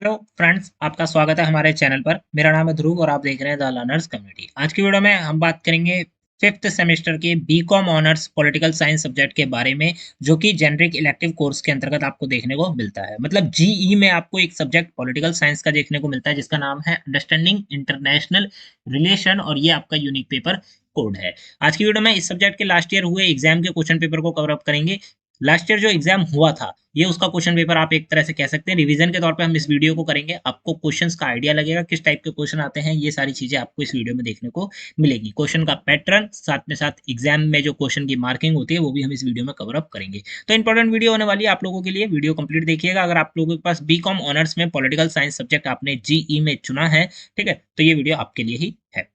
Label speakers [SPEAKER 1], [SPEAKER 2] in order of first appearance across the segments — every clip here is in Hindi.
[SPEAKER 1] हेलो फ्रेंड्स, आपका स्वागत है हमारे चैनल पर। मेरा नाम है ध्रुव और आप देख रहे हैं द लर्नर्स कम्युनिटी। आज की वीडियो में हम बात करेंगे फिफ्थ सेमेस्टर के BCom honours political science subject के बारे में, जो कि जेनरिक इलेक्टिव कोर्स के अंतर्गत आपको देखने को मिलता है। मतलब जीई में आपको एक सब्जेक्ट पॉलिटिकल साइंस का देखने को मिलता है जिसका नाम है अंडरस्टैंडिंग इंटरनेशनल रिलेशन, और ये आपका यूनिक पेपर कोड है। आज की वीडियो में इस सब्जेक्ट के लास्ट ईयर हुए एग्जाम के क्वेश्चन पेपर को कवर अप करेंगे। लास्ट ईयर जो एग्जाम हुआ था, ये उसका क्वेश्चन पेपर आप एक तरह से कह सकते हैं। रिवीजन के तौर पे हम इस वीडियो को करेंगे, आपको क्वेश्चंस का आइडिया लगेगा किस टाइप के क्वेश्चन आते हैं। ये सारी चीजें आपको इस वीडियो में देखने को मिलेगी। क्वेश्चन का पैटर्न, साथ में साथ एग्जाम में जो क्वेश्चन की मार्किंग होती है, वो भी हम इस वीडियो में कवर अप करेंगे। तो इंपॉर्टेंट वीडियो होने वाली है आप लोगों के लिए, वीडियो कंप्लीट देखिएगा। अगर आप लोगों के पास बीकॉम ऑनर्स में पॉलिटिकल साइंस सब्जेक्ट आपने जीई में चुना है, ठीक है, तो ये वीडियो आपके लिए ही है।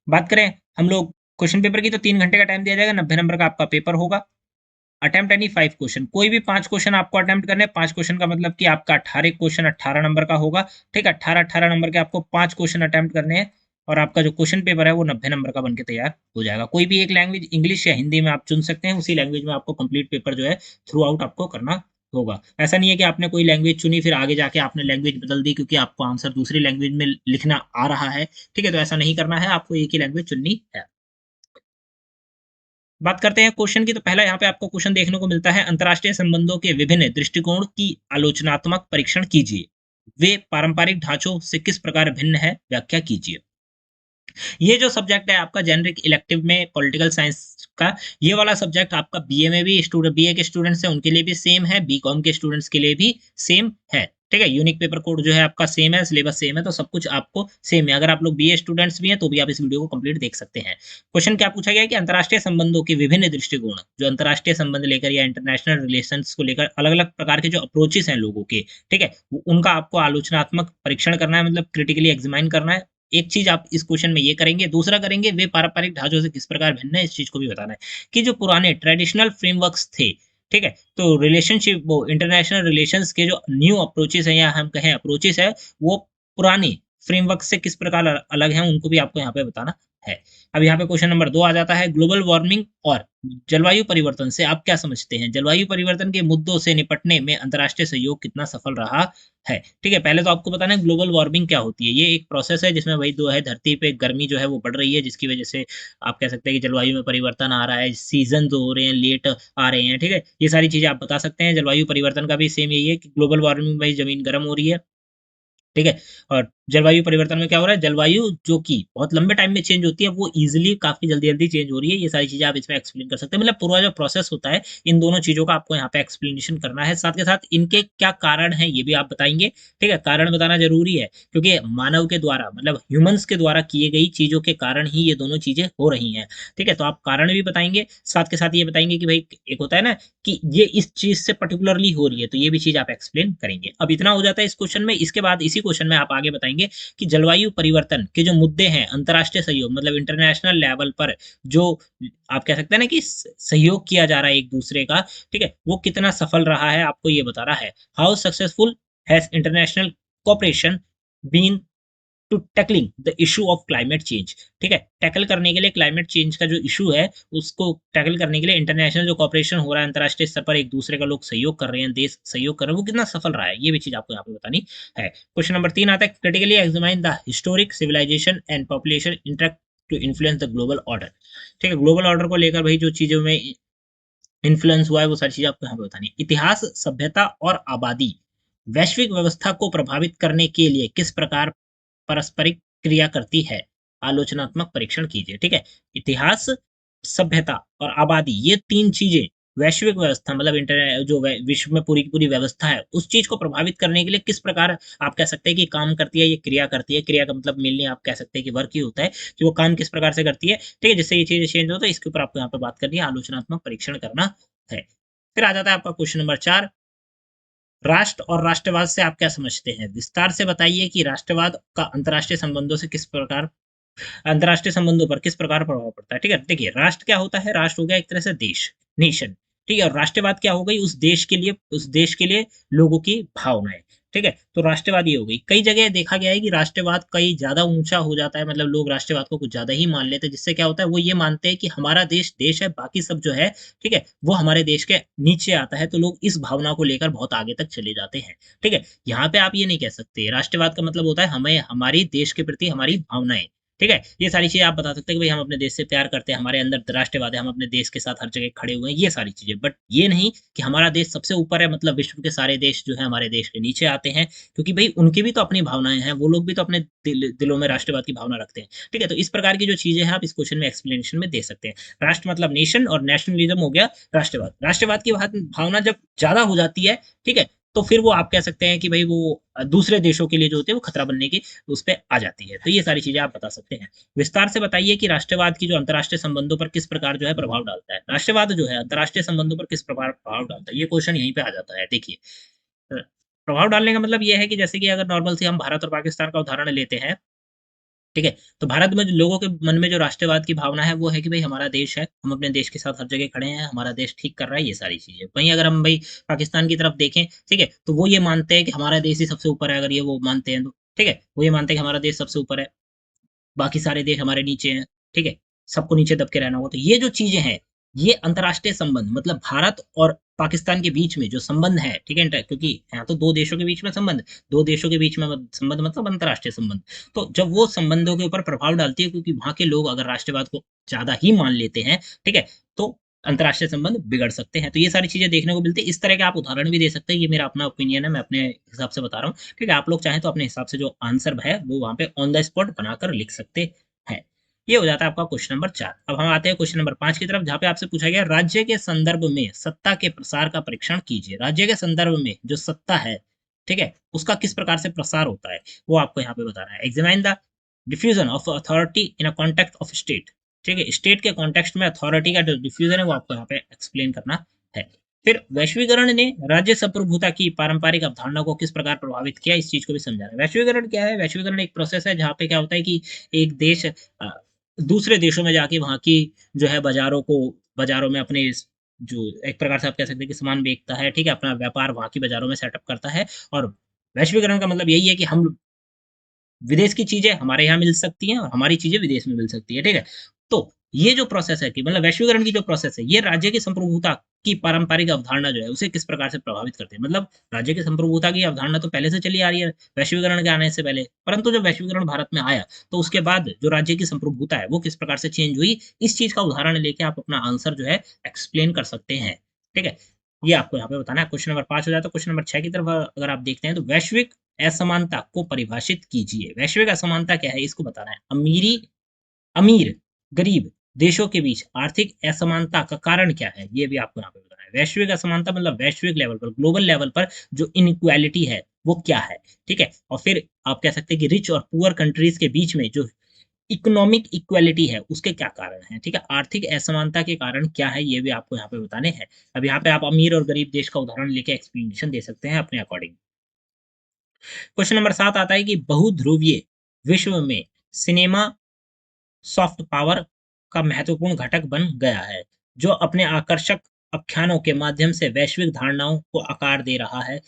[SPEAKER 1] बात करें हम लोग क्वेश्चन पेपर की, तो 3 घंटे का टाइम दिया जाएगा। 90 नंबर का आपका पेपर होगा। अटेम्प्ट एनी 5 क्वेश्चन, कोई भी 5 क्वेश्चन आपको अटेम्प्ट करने हैं। 5 क्वेश्चन का मतलब कि आपका 18 क्वेश्चन 18 नंबर का होगा। ठीक है, 18 18 नंबर के आपको 5 क्वेश्चन अटेम्प्ट करने हैं, और आपका जो क्वेश्चन पेपर है वो 90 नंबर का बनके तैयार हो जाएगा। कोई भी एक लैंग्वेज, इंग्लिश या हिंदी में आप चुन सकते हैं। उसी लैंग्वेज में आपको कंप्लीट पेपर जो है थ्रू आउट आपको करना होगा। ऐसा नहीं है कि आपने कोई लैंग्वेज चुनी फिर आगे जाके आपने लैंग्वेज बदल दी क्योंकि आपको आंसर दूसरी लैंग्वेज में लिखना आ रहा है। ठीक है, तो ऐसा नहीं करना है, आपको एक ही लैंग्वेज चुननी है। बात करते हैं क्वेश्चन की, तो पहला यहाँ पे आपको क्वेश्चन देखने को मिलता है, अंतरराष्ट्रीय संबंधों के विभिन्न दृष्टिकोण की आलोचनात्मक परीक्षण कीजिए। वे पारंपरिक ढांचों से किस प्रकार भिन्न है, व्याख्या कीजिए। ये जो सब्जेक्ट है आपका जेनरिक इलेक्टिव में पॉलिटिकल साइंस का, ये वाला सब्जेक्ट आपका बीए में भी स्टूडेंट, बीए के स्टूडेंट्स हैं उनके लिए भी सेम है, बीकॉम के स्टूडेंट्स के लिए भी सेम है। ठीक है, यूनिक पेपर कोड जो है आपका सेम है, सिलेबस सेम है, तो सब कुछ आपको सेम है। अगर आप लोग बीए स्टूडेंट्स भी हैं तो भी आप इस वीडियो को कंप्लीट देख सकते हैं। क्वेश्चन क्या पूछा गया है कि अंतरराष्ट्रीय संबंधों के विभिन्न दृष्टिकोण, जो अंतरराष्ट्रीय संबंध लेकर या इंटरनेशनल रिलेशंस को लेकर अलग अलग प्रकार के जो अप्रोचेस हैं लोगों के, ठीक है, उनका आपको आलोचनात्मक परीक्षण करना है, मतलब क्रिटिकली एग्जामिन करना है। एक चीज आप इस क्वेश्चन में ये करेंगे, दूसरा करेंगे वे पारंपरिक ढांचों से किस प्रकार भिन्न है, इस चीज को भी बताना है कि जो पुराने ट्रेडिशनल फ्रेमवर्क्स थे, ठीक है, तो रिलेशनशिप, वो इंटरनेशनल रिलेशंस के जो न्यू अप्रोचेस है या हम कहें अप्रोचेस है, वो पुराने फ्रेमवर्क से किस प्रकार अलग हैं, उनको भी आपको यहाँ पे बताना है। अब यहाँ पे क्वेश्चन नंबर 2 आ जाता है, ग्लोबल वार्मिंग और जलवायु परिवर्तन से आप क्या समझते हैं? जलवायु परिवर्तन के मुद्दों से निपटने में अंतर्राष्ट्रीय सहयोग कितना सफल रहा है? ठीक है, पहले तो आपको बताना है ग्लोबल वार्मिंग क्या होती है। ये एक प्रोसेस है जिसमें वही दो है, धरती पे गर्मी जो है वो बढ़ रही है, जिसकी वजह से आप कह सकते हैं कि जलवायु में परिवर्तन आ रहा है, सीजन जो हो रहे हैं लेट आ रहे हैं। ठीक है, ये सारी चीजें आप बता सकते हैं। जलवायु परिवर्तन का भी सेम यही है कि ग्लोबल वार्मिंग में जमीन गर्म हो रही है। ठीक है, और जलवायु परिवर्तन में क्या हो रहा है, जलवायु जो कि बहुत लंबे टाइम में चेंज होती है, वो इजीली काफी जल्दी जल्दी चेंज हो रही है। ये सारी चीजें आप इसमें एक्सप्लेन कर सकते हैं। मतलब पूरा जो प्रोसेस होता है, इन दोनों चीजों का आपको यहाँ पे एक्सप्लेनेशन करना है। साथ के साथ इनके क्या कारण है ये भी आप बताएंगे। ठीक है, कारण बताना जरूरी है क्योंकि मानव के द्वारा, मतलब ह्यूमंस के द्वारा किए गई चीजों के कारण ही ये दोनों चीजें हो रही हैं। ठीक है, तो आप कारण भी बताएंगे, साथ के साथ ये बताएंगे कि भाई एक होता है ना कि ये इस चीज से पर्टिकुलरली हो रही है, तो ये भी चीज आप एक्सप्लेन करेंगे। अब इतना हो जाता है इस क्वेश्चन में। इसके बाद इसी क्वेश्चन में आप आगे बताएंगे कि जलवायु परिवर्तन के जो मुद्दे हैं, अंतरराष्ट्रीय सहयोग मतलब इंटरनेशनल लेवल पर जो आप कह सकते हैं ना कि सहयोग किया जा रहा है एक दूसरे का, ठीक है, वो कितना सफल रहा है, आपको ये बता रहा है। How successful has international cooperation been to tackling the issue of climate change. ठीक है, टैकल करने के लिए क्लाइमेट चेंज का जो इशू है, उसको टैकल करने के लिए इंटरनेशनल जो कॉपरेशन हो रहा है, अंतरराष्ट्रीय स्तर पर एक दूसरे का लोग सहयोग कर रहे हैं, देश सहयोग कर रहे हैं, वो कितना सफल रहा है, ये भी चीज आपको यहाँ पे बतानी है। क्वेश्चन नंबर 3 आता है, critically examine the historic civilisation and population interact to influence the global order. ठीक है, ग्लोबल ऑर्डर को लेकर भाई जो चीजों में इन्फ्लुएंस हुआ है, वो सारी चीजें आपको यहाँ पे बतानी है। इतिहास, सभ्यता और आबादी वैश्विक व्यवस्था को प्रभावित करने के लिए किस प्रकार पारस्परिक क्रिया करती है, आलोचनात्मक परीक्षण कीजिए। ठीक है, इतिहास, सभ्यता और आबादी, ये 3 चीजें वैश्विक व्यवस्था मतलब इंटर जो विश्व में पूरी की पूरी व्यवस्था है, उस चीज को प्रभावित करने के लिए किस प्रकार आप कह सकते हैं कि काम करती है, ये क्रिया करती है। क्रिया का मतलब मेनली आप कह सकते हैं कि वर्क ही होता है, कि वो काम किस प्रकार से करती है। ठीक है, जिससे ये चीजें चेंज होता है, इसके ऊपर आपको यहाँ पे बात करनी है, आलोचनात्मक परीक्षण करना है। फिर आ जाता है आपका क्वेश्चन नंबर 4, राष्ट्र और राष्ट्रवाद से आप क्या समझते हैं? विस्तार से बताइए कि राष्ट्रवाद का अंतरराष्ट्रीय संबंधों से किस प्रकार, अंतरराष्ट्रीय संबंधों पर किस प्रकार प्रभाव पड़ता है। ठीक है, देखिए राष्ट्र क्या होता है, राष्ट्र हो गया एक तरह से देश, नेशन। ठीक है, और राष्ट्रवाद क्या हो गई, उस देश के लिए, उस देश के लिए लोगों की भावनाएं। ठीक है? तो राष्ट्रवाद ये हो गई। कई जगह देखा गया है कि राष्ट्रवाद कहीं ज़्यादा ऊँचा हो जाता है, मतलब लोग राष्ट्रवाद को कुछ ज़्यादा ही मान लेते हैं, जिससे क्या होता है, वो ये मानते हैं कि हमारा देश देश है, बाकी सब जो है, ठीक है? वो हमारे देश के नीचे आता है, तो लोग इस भावना को लेकर बहुत आगे तक चले जाते हैं, ठीक है? यहाँ पे आप ये नहीं कह सकते, राष्ट्रवाद का मतलब होता है हमें हमारी देश के प्रति हमारी भावनाएँ, ठीक है? ये सारी चीज़ें आप बता सकते हैं कि भई हम अपने देश से प्यार करते हैं, हमारे अंदर राष्ट्रवाद है, हम अपने देश के साथ हर जगह खड़े हुए हैं, ये सारी चीज़ें। बट ये नहीं कि हमारा देश सबसे ऊपर है, मतलब विश्व के सारे देश जो हैं हमारे देश के नीचे आते हैं, क्योंकि भई उनकी भी तो अपनी भावनाएँ हैं, वो लोग भी तो अपने दिलों में राष्ट्रवाद की भावना रखते हैं, ठीक है? तो इस प्रकार की जो चीज़ें हैं आप इस क्वेश्चन में एक्सप्लेनेशन में दे सकते हैं। राष्ट्र मतलब नेशन और नेशनलिज़्म हो गया राष्ट्रवाद। राष्ट्रवाद की भावना जब ज़्यादा हो जाती है, ठीक है? तो फिर वो आप कह सकते हैं कि भई वो दूसरे देशों के लिए जो होते हैं वो खतरा बनने की उस पे आ जाती है। तो ये सारी चीज़ें आप बता सकते हैं। विस्तार से बताइए कि राष्ट्रवाद की जो अंतर्राष्ट्रीय संबंधों पर किस प्रकार जो है प्रभाव डालता है? राष्ट्रवाद जो है अंतर्राष्ट्रीय संबंधों पर किस प्रकार प्रभाव डालता है? ये क्वेश्चन यहीं पे आ जाता है। देखिए, प्रभाव डालने का मतलब ये है कि जैसे कि अगर नॉर्मल से हम भारत और पाकिस्तान का उदाहरण लेते हैं, ठीक है? तो भारत में जो लोगों के मन में जो राष्ट्रवाद की भावना है, वो है कि भई हमारा देश है, हम अपने देश के साथ हर जगह खड़े हैं, हमारा देश ठीक कर रहा है, ये सारी चीज़ें। वहीं अगर हम भई पाकिस्तान की तरफ देखें, ठीक है? तो वो ये मानते हैं कि हमारा देश ही सबसे ऊपर है, अगर ये वो मानते हैं तो, ठीक है? वो ये मानते हैं कि हमारा देश सबसे ऊपर है। बाकी सारे देश हमारे नीचे हैं, ठीक है? सबको नीचे दब के रहना होगा। तो ये जो चीज़ें हैं, ये अंतर्राष्ट्रीय संबंध मतलब भारत और पाकिस्तान के बीच में जो संबंध है, ठीक है? क्योंकि यहाँ तो 2 देशों के बीच में संबंध, 2 देशों के बीच में संबंध मतलब अंतर्राष्ट्रीय संबंध। तो जब वो संबंधों के ऊपर प्रभाव डालती है, क्योंकि वहाँ के लोग अगर राष्ट्रवाद को ज़्यादा ही मान लेते हैं, ठीक है? तो अंतर्राष्ट्रीय संबंध बिगड़ सकते हैं। तो ये सारी चीज़ें देखने को मिलती है। इस तरह के आप उदाहरण भी दे सकते हैं। ये मेरा अपना ओपिनियन है, मैं अपने हिसाब से बता रहा हूँ। ठीक है? आप लोग चाहें तो अपने हिसाब से जो आंसर है, वो वहाँ पे ऑन द स्पॉट बनाकर लिख सकते हैं। ये हो जाता है आपका क्वेश्चन नंबर 4। अब हम आते हैं क्वेश्चन नंबर 5 की तरफ, जहाँ पे आपसे पूछा गया राज्य के संदर्भ में सत्ता के प्रसार का परीक्षण कीजिए। राज्य के संदर्भ में जो सत्ता है, ठीक है? उसका किस प्रकार से प्रसार होता है, वो आपको यहाँ पे बताना है। Examine the diffusion of authority in a context of state. ठीक है? स्टेट के कॉन्टेक्स्ट में अथॉरिटी का जो डिफ्यूजन है, वो आपको यहाँ पे एक्सप्लेन करना है। फिर वैश्वीकरण ने राज्य संप्रभुता की पारंपरिक अवधारणा को किस प्रकार प्रभावित किया, इस चीज़ को भी समझाना है। वैश्वीकरण क्या है? वैश्वीकरण एक प्रोसेस है जहाँ पे क्या होता है कि एक देश दूसरे देशों में जाके वहाँ की जो है बाज़ारों में अपने जो एक प्रकार से आप कह सकते हैं कि सामान बेचता है, ठीक है? अपना व्यापार वहाँ की बाज़ारों में सेटअप करता है और वैश्वीकरण का मतलब यही है कि हम विदेश की चीज़ें हमारे यहाँ मिल सकती हैं और हमारी चीज़ें विदेश में मिल सकती है, ठीक है? तो ये जो प्रोसेस है कि मतलब वैश्वीकरण की जो प्रोसेस है, ये राज्य की संप्रभुता की पारंपरिक अवधारणा जो है, उसे किस प्रकार से प्रभावित करती है? मतलब राज्य की संप्रभुता की अवधारणा तो पहले से चली आ रही है, वैश्वीकरण के आने से पहले। परंतु जब वैश्वीकरण भारत में आया, तो उसके बाद जो राज्य की संप्रभुता है, वो किस प्रकार से चेंज हुई, इस चीज़ का उदाहरण लेके आप अपना आंसर जो है एक्सप्लेन कर सकते हैं, ठीक है? ये आपको यहाँ पे बताना है। क्वेश्चन नंबर 5 हो जाता है। क्वेश्चन नंबर 6 की तरफ अगर आप देखते हैं, तो वैश्विक असमानता को परिभाषित कीजिए। वैश्विक असमानता क्या है, इसको बताना है। अमीर, गरीब देशों के बीच आर्थिक असमानता का कारण क्या है, ये भी आपको यहाँ पे बताना है। वैश्विक असमानता मतलब वैश्विक लेवल पर, ग्लोबल लेवल पर जो इनइक्वालिटी है, वो क्या है, ठीक है? और फिर आप कह सकते हैं कि रिच और पुअर कंट्रीज के बीच में जो इकोनॉमिक इक्वालिटी है, उसके क्या कारण हैं, ठीक है? आर्थिक असमानता के कारण क्या है, ये भी आपको यहाँ पे बताने हैं। अब यहाँ पे आप अमीर और गरीब देश का उदाहरण लेके एक्सप्लेनेशन दे सकते हैं अपने अकॉर्डिंग। क्वेश्चन नंबर 7 आता है कि बहुध्रुवीय विश्व में सिनेमा सॉफ्ट पावर का महत्वपूर्ण घटक बन गया है, जो अपने आकर्षक आख्यानों के माध्यम से वैश्विक धारणाओं को आकार दे रहा है।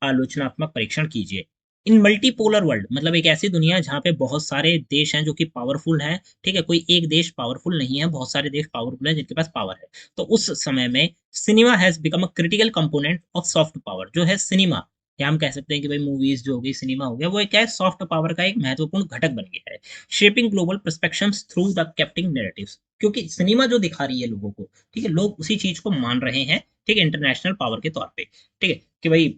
[SPEAKER 1] आलोचनात्मक परीक्षण कीजिए। इन मल्टीपोलर वर्ल्ड मतलब एक ऐसी दुनिया है जहाँ पे बहुत सारे देश हैं जो कि पावरफुल हैं, ठीक है? कोई एक देश पावरफुल नहीं है, बहुत सारे देश पावरफुल हैं जिनके पास पावर है। तो उस समय में cinema has become a critical component of soft power. जो है सिनेमा, या हम कह सकते हैं कि भाई मूवीज़ जो हो गई, सिनेमा हो गया, वो एक क्या है, सॉफ्ट पावर का एक महत्वपूर्ण घटक बन गया है। Shaping global perspectives through the captivating narratives. क्योंकि सिनेमा जो दिखा रही है लोगों को, ठीक है? लोग उसी चीज़ को मान रहे हैं, ठीक है? इंटरनेशनल पावर के तौर पे, ठीक है? कि भाई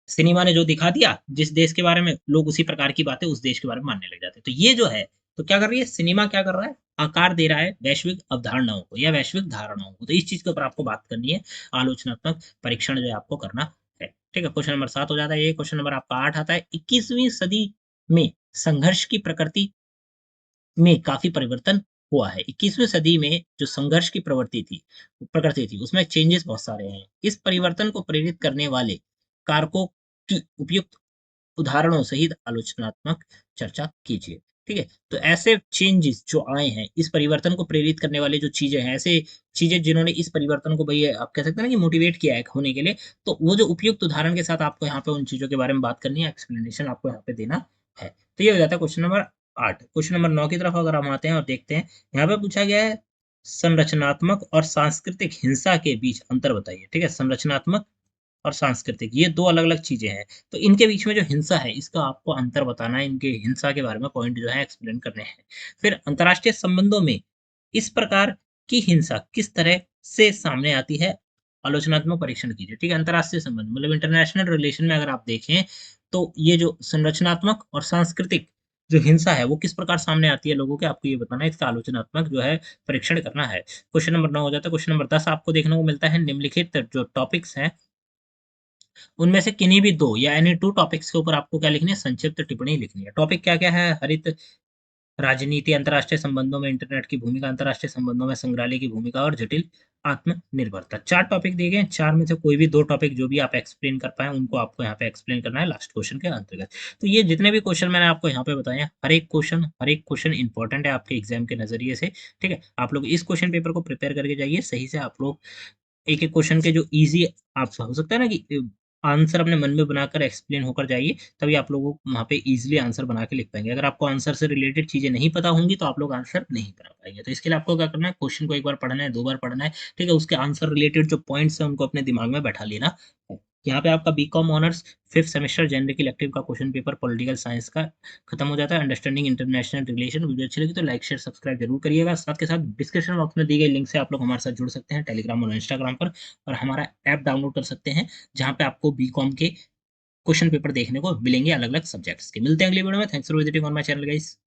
[SPEAKER 1] सिनेमा ने जो दिखा दिया, जिस देश के बारे में, लोग उसी प्रकार की बातें उस देश के बारे में मानने लग जाते हैं। तो ये जो है, तो क्या कर रही है सिनेमा, क्या कर रहा है? आकार दे रहा है वैश्विक अवधारणाओं को या वैश्विक धारणाओं को। तो इस चीज़ के ऊपर आपको बात करनी है, आलोचनात्मक परीक्षण जो है आपको करना है। ठीक है? क्वेश्चन नंबर 7 हो जाता है ये। क्वेश्चन नंबर आपका 8 आता है, 21वीं सदी में संघर्ष की प्रकृति में काफ़ी परिवर्तन हुआ है। 21वीं सदी में जो संघर्ष की प्रकृति थी, उसमें चेंजेस बहुत सारे हैं। इस परिवर्तन को प्रेरित करने वाले कारकों की उपयुक्त उदाहरणों सहित आलोचनात्मक चर्चा कीजिए। ठीक है? तो ऐसे चेंजेज़ जो आए हैं, इस परिवर्तन को प्रेरित करने वाली जो चीज़ें हैं, ऐसे चीज़ें जिन्होंने इस परिवर्तन को भई आप कह सकते हैं ना कि मोटिवेट किया है होने के लिए, तो वो जो उपयुक्त उदाहरण के साथ आपको यहाँ पे उन चीज़ों के बारे में बात करनी है, एक्सप्लेनेशन आपको यहाँ पे देना है। तो ये हो जाता है क्वेश्चन नंबर 8। क्वेश्चन नंबर 9 की तरफ अगर हम आते हैं और देखते हैं, यहाँ पे पूछा गया है संरचनात्मक और सांस्कृतिक हिंसा के बीच अंतर बताइए, ठीक है? संरचनात्मक और सांस्कृतिक ये 2 अलग-अलग चीज़ें हैं। तो इनके बीच में जो हिंसा है, इसका आपको अंतर बताना है, इनके हिंसा के बारे में पॉइंट जो है एक्सप्लेन करने हैं। फिर अंतर्राष्ट्रीय संबंधों में इस प्रकार की हिंसा किस तरह से सामने आती है? आलोचनात्मक परीक्षण कीजिए, ठीक है? अंतर्राष्ट्रीय संबंध मतलब इंटरनेशनल रिलेशन में अगर आप देखें, तो ये जो संरचनात्मक और सांस्कृतिक जो हिंसा है, वो किस प्रकार सामने आती है लोगों के, आपको ये बताना है, इसका आलोचनात्मक जो है परीक्षण करना है। क्वेश्चन नंबर 9 हो जाता है, क्वेश्चन नंबर 10 आपको देखने को मिलता है निम्नलिखित जो टॉपिक्स हैं उनमें से किन्हीं भी 2 या एनी 2 टॉपिक्स के ऊपर आपको क्या लिखनी है? संक्षिप्त टिप्पणी लिखनी है। टॉपिक क्या-क्या है? हरित राजनीति, अंतर्राष्ट्रीय संबंधों में इंटरनेट की भूमिका, अंतर्राष्ट्रीय संबंधों में संग्रहालय की भूमिका और जटिल आत्मनिर्भरता। 4 टॉपिक दिए गए हैं, 4 में से कोई भी 2 टॉपिक जो भी आप एक्सप्लेन कर पाएँ, उनको आपको यहाँ पे एक्सप्लेन करना है लास्ट क्वेश्चन के अंतर्गत। तो ये जितने भी क्वेश्चन मैंने आपको यहाँ पे बताए हैं, हर एक क्वेश्चन इम्पोर्टेंट है आपके एग्ज़ाम के नज़रिए से, ठीक है? आप लोग इस क्वेश्चन पेपर को प्रिपेयर करके जाइए, सही से आप लोग एक-एक क्वेश्चन के जो ईज़ी आप हो सकता है ना कि आंसर अपने मन में बनाकर एक्सप्लेन होकर जाइए, तभी आप लोगों को वहाँ पे ईज़िली आंसर बना के लिख पाएँगे। अगर आपको आंसर से रिलेटेड चीज़ें नहीं पता होंगी, तो आप लोग आंसर नहीं बना पाएँगे। तो इसके लिए आपको क्या करना है, क्वेश्चन को 1 बार पढ़ना है, 2 बार पढ़ना है, ठीक है? उसके आंसर रिलेटेड जो पॉइंट्स हैं, उनको अपने दिमाग में बैठा लेना है। यहाँ पे आपका BCom honours 5th semester general elective का क्वेश्चन पेपर पॉलिटिकल साइंस का खत्म हो जाता है। अंडरस्टैंडिंग इंटरनेशनल रिलेशन वीडियो अच्छी लगी तो लाइक, शेयर, सब्सक्राइब ज़रूर करिएगा। साथ के साथ डिस्क्रिप्शन बॉक्स में दी गई लिंक से आप लोग हमारे साथ जुड़ सकते हैं टेलीग्राम और इंस्टाग्राम पर और हमारा ऐप डाउनलोड कर सकते हैं, जहाँ पे आपको बीकॉम के क्वेश्चन पेपर देखने को मिलेंगे अलग-अलग सब्जेक्ट्स के। मिलते हैं अगली वीडियो में। Thanks for visiting on my channel guys.